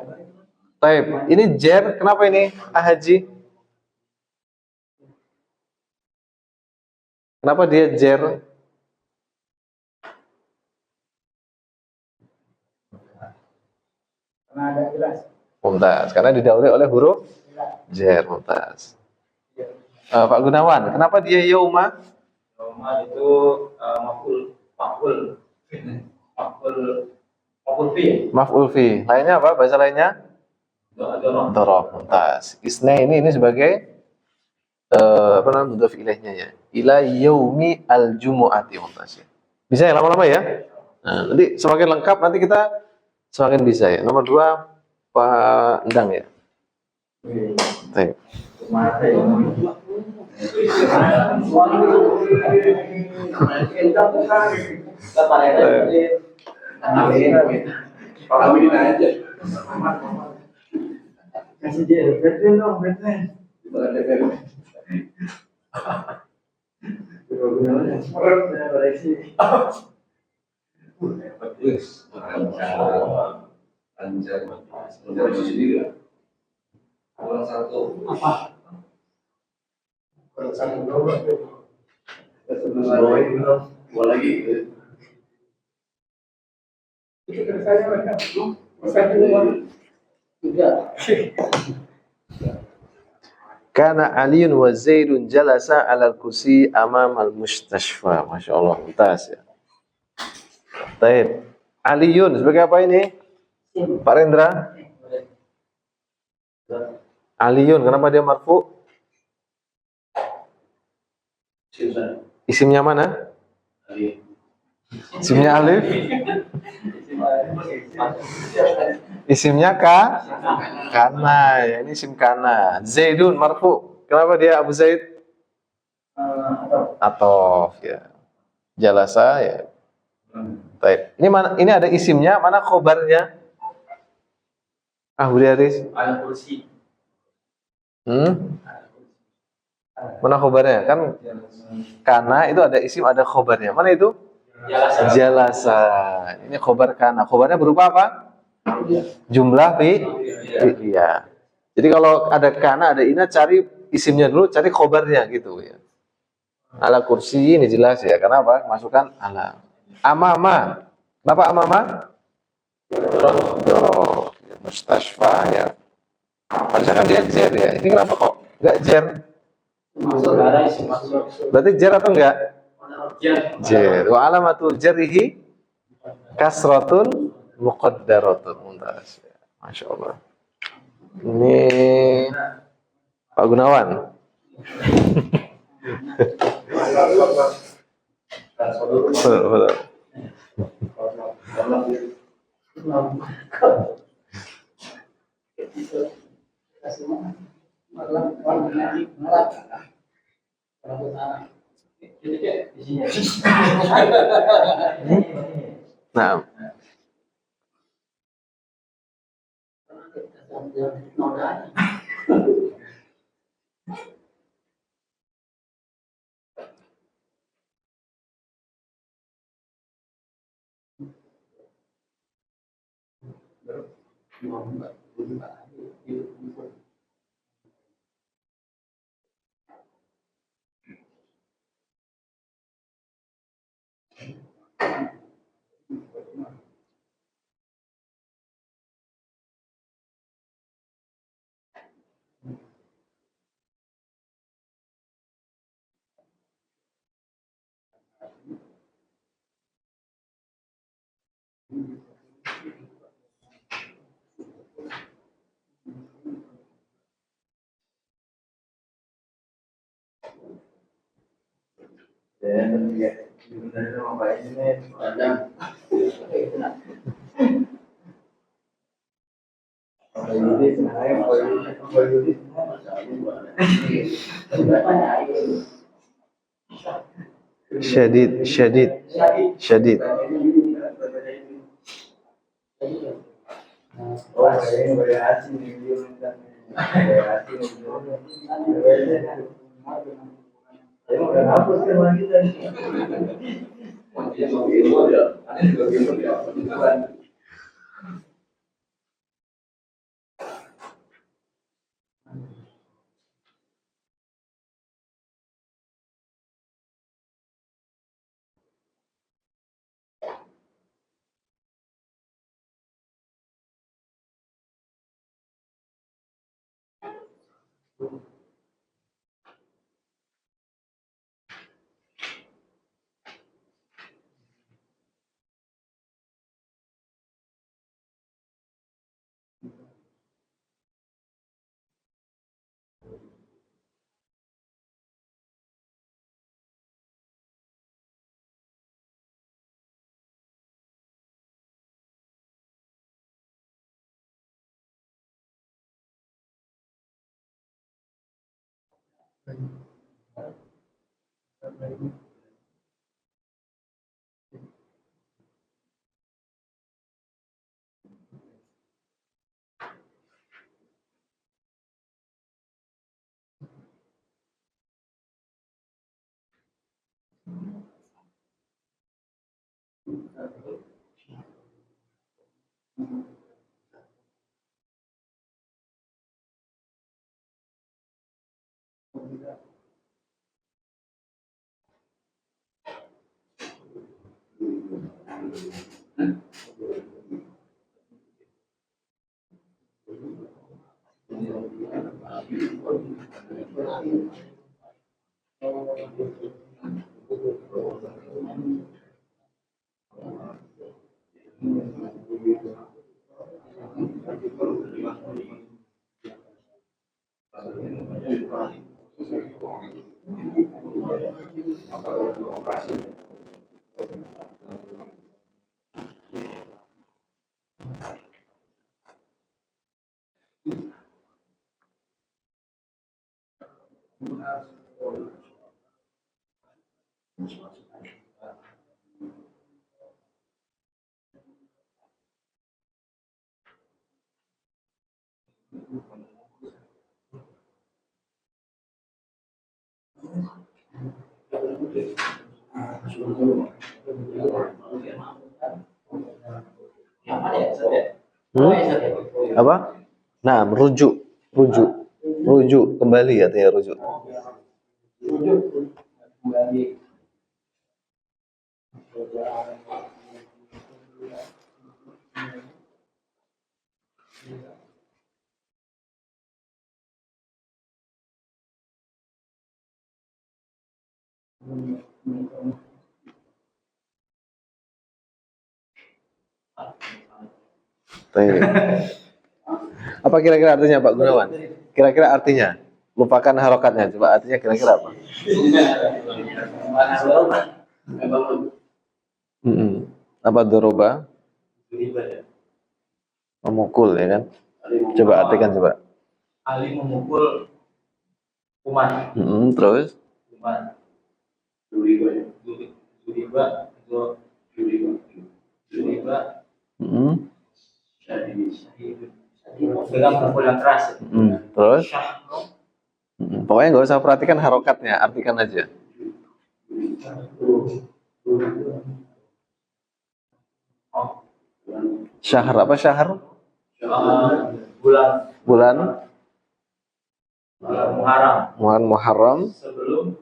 Taib, ini jer, kenapa ini? Haji. Kenapa dia jer? Karena ada jelas. Mumtaz. Karena didahului oleh huruf jar. Mumtaz. Pak Gunawan, kenapa dia yauma? Yauma itu maf'ul maf'ul maf'ul maf'ul fi. Maf'ul fi. Lainnya apa? Bahasa lainnya? Dhorof. Mumtaz. Isna ini sebagai apa namanya? Mudhaf ilaihnya ya. Ila yaumi al-jumu'ati. Mumtaz. Bisa ya lama-lama ya? Nah, nanti semakin lengkap nanti kita semakin bisa ya. Nomor 2 Pak Endang ya. Baik. Kasih dia, Batman dong, Batman. Kana Aliun wa Zaidun jalasa alal kursi amam al-mustashfa. Masya Allah, mumtaz ya. Baik. Aliun sebagai apa ini? Pak Rendra? Aliun, kenapa dia marfu? Isimnya mana? Isimnya alif? Isimnya kana. Ya, ini isim kana. Zaidun marfu. Kenapa dia Abu Zaid? Atof ya. Jalasa ya. Baik. Ini mana? Ini ada isimnya, mana khobarnya? Budi Haris. Al kursi. Mana khobarnya? Kan kana itu ada isim, ada khobarnya. Mana itu? Jalasa. Ini khobar kana. Khobarnya berupa apa? Jumlah iya. Jadi kalau ada kana, ada ina, cari isimnya dulu, cari khobarnya gitu ya. Ala kursi ini jelas ya. Karena apa? Masukkan ala. Amama. Bapak amama? Mustashfa ya. Harusnya kan dia jer ya. Ini kenapa kok nggak jer? Berarti jer atau enggak? Jer. Wa alamatul jarihi kasratun muqaddaratun. Mumtaz. Masya Allah. Ini Pak Gunawan. Betul. Nah, syadid. Yang mana ya, Ustaz, ya? Hmm? Oh, ya, Ustaz, ya. Apa? Nah, merujuk, rujuk, rujuk kembali artinya rujuk. Rujuk kembali. Baik. Apa kira-kira artinya Pak Gunawan? Kira-kira artinya? Lupakan harokatnya. Coba artinya kira-kira apa? Apa doroba? Memukul ya kan? Coba artikan coba. Ali memukul Umar. Terus? Umar. Juriba. Dengan pukul yang keras. Terus? Pokoknya nggak usah perhatikan harokatnya, artikan aja. Syahr apa syahr? Bulan. Bulan Muharram. Sebelum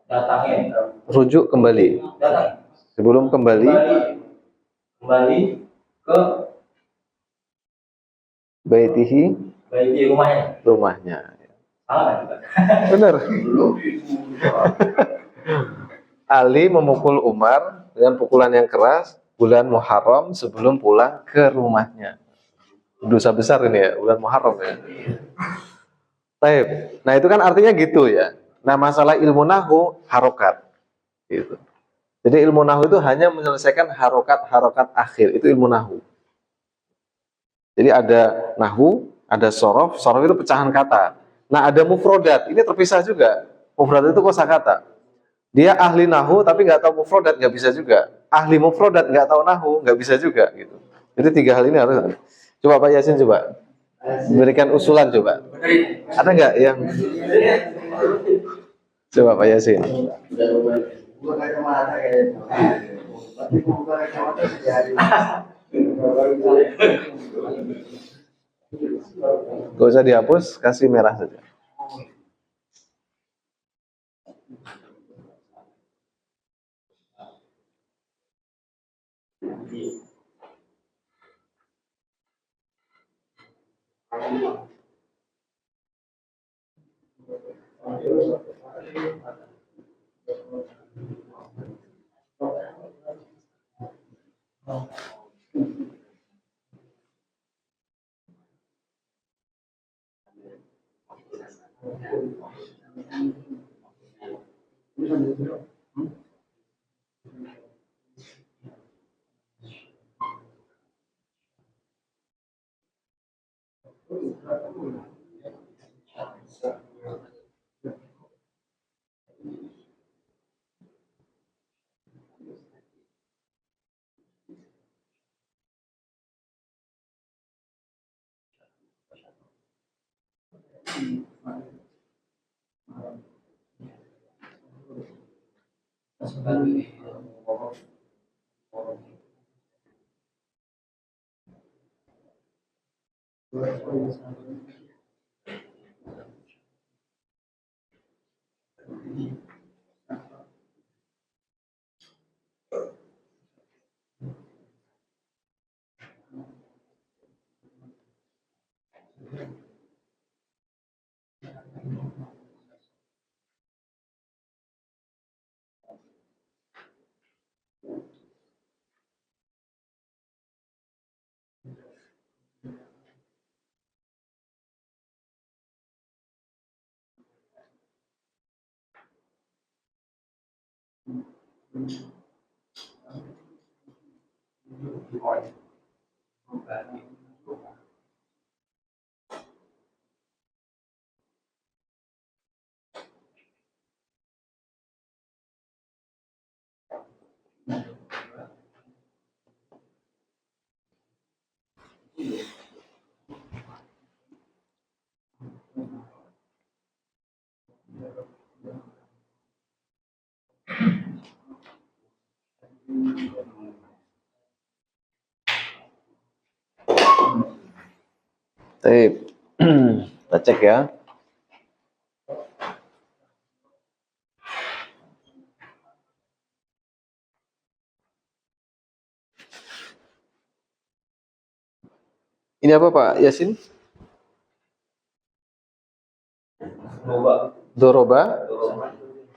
datangnya. Rujuk kembali. Datang. Sebelum kembali ke baitihi rumahnya. Salah kan? Benar. Ali memukul Umar dengan pukulan yang keras bulan Muharram sebelum pulang ke rumahnya. Dosa besar ini ya, bulan Muharram ya. Taib. Nah itu kan artinya gitu ya. Nah masalah ilmu nahu harokat. Gitu. Jadi ilmu nahu itu hanya menyelesaikan harokat-harokat akhir. Itu ilmu nahu. Jadi ada nahu, ada sorof itu pecahan kata. Nah ada mufrodat, ini terpisah juga. Mufrodat itu kosakata. Dia ahli nahu tapi nggak tahu mufrodat, nggak bisa juga. Ahli mufrodat nggak tahu nahu, nggak bisa juga. Gitu. Jadi tiga hal ini harus. Coba Pak Yasin coba berikan usulan coba. Ada nggak yang? Coba Pak Yasin. Gak usah dihapus, kasih merah saja. Baik. Kita cek ya. Ini apa Pak Yasin? Doroba.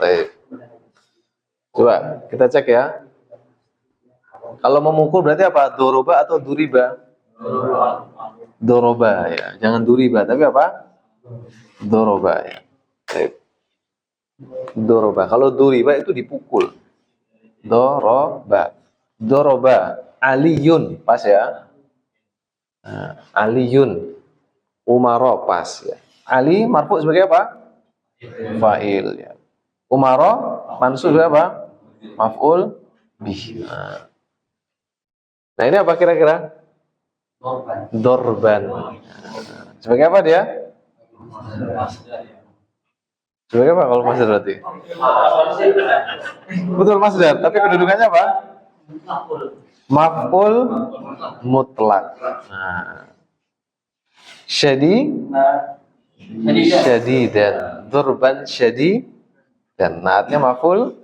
Baik. Coba kita cek ya. Kalau memukul berarti apa? Doroba atau duriba? Doroba ya. Jangan duriba, tapi apa? Doroba ya. Baik. Doroba. Kalau duriba itu dipukul. Doroba. Doroba. Aliyun. Pas ya. Nah, Aliyun. Umaro pas ya. Ali marfu sebagai apa? Fa'il ya. Umaro mansub sebagai apa? Maf'ul bih. Nah, ini apa kira-kira? Dorban. Sebagai apa dia? Sebagai apa kalau masdar berarti? Betul masdar, tapi kedudukannya apa? Maf'ul mutlak. Nah. Syadidan. Dorban syadidan. Naatnya maf'ul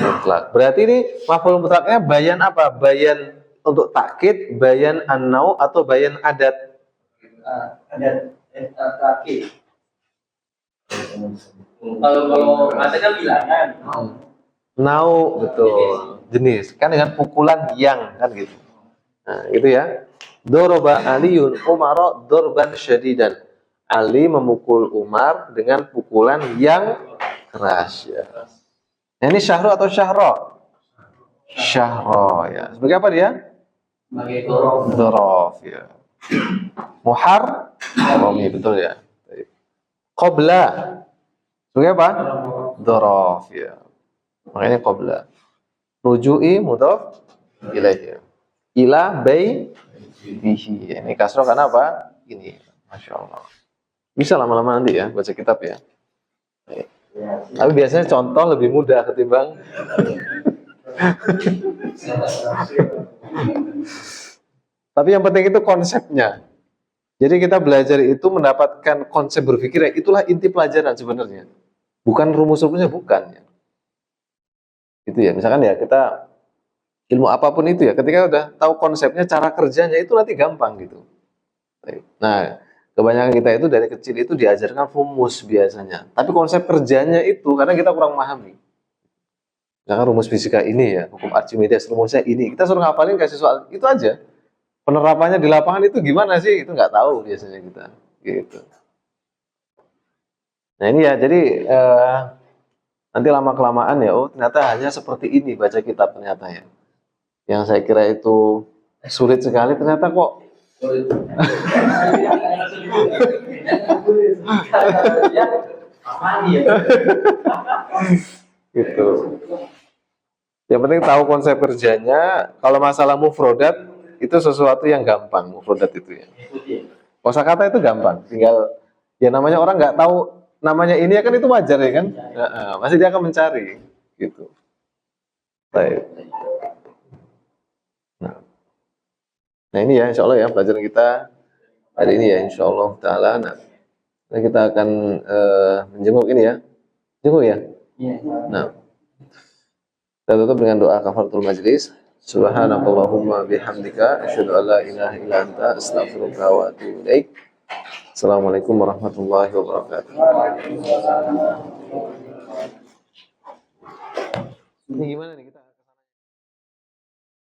mutlak. Berarti ini maf'ul mutlaknya bayan apa? Bayan untuk takkid, bayan an-nau atau bayan adat? Takkid. Kalau ada kan bilangan. Nau betul. Jenis. Kan dengan pukulan yang kan gitu. Nah, gitu ya. Doroba Aliyun Umar dorban syadidan. Ali memukul Umar dengan pukulan yang keras ya. Nah, ini syahro atau syahro? Syahro ya. Sebagai apa dia? Sebagai Dorof ya. Muhar Romi betul ya. Qabla sebagai apa? Dorof ya. Makanya qabla. Ruju'i mudhaf ilaih. Ila bay bihi. Ini kasroh karena apa? Ini. Masya Allah. Bisa lama-lama nanti ya baca kitab ya. Tapi biasanya contoh lebih mudah ketimbang tapi yang penting itu konsepnya. Jadi kita belajar itu mendapatkan konsep berpikir ya, itulah inti pelajaran sebenarnya. Bukan rumus-rumusnya, bukan ya. Gitu ya. Misalkan ya kita ilmu apapun itu ya, ketika udah tahu konsepnya, cara kerjanya itu nanti gampang gitu. Nah, kebanyakan kita itu dari kecil itu diajarkan rumus biasanya. Tapi konsep kerjanya itu karena kita kurang memahami. Misalkan rumus fisika ini ya, hukum Archimedes rumusnya ini. Kita suruh ngapalin kasih soal itu aja. Penerapannya di lapangan itu gimana sih? Itu nggak tahu biasanya kita. Gitu. Nah ini ya, jadi nanti lama kelamaan ya, oh ternyata hanya seperti ini baca kitab ternyata ya. Yang saya kira itu sulit sekali, ternyata kok gitu. Yang penting tahu konsep kerjanya. Kalau masalah mufrodat itu sesuatu yang gampang, mufrodat itu ya. Kosakata itu gampang, tinggal ya namanya orang nggak tahu namanya ini ya kan itu wajar ya kan. Pasti dia akan mencari gitu. Baik. Nah ini ya insya Allah ya pelajaran kita hari ini ya insya Allah taala. Nah kita akan menjenguk ini ya, jenguk ya. Nah kita tutup dengan doa kafaratul majlis. Subhanakallahumma bihamdika asyhadu an la ilaha illa anta astaghfiruka wa atubu ilaik. Assalamualaikum warahmatullahi wabarakatuh. Ini gimana nih kita?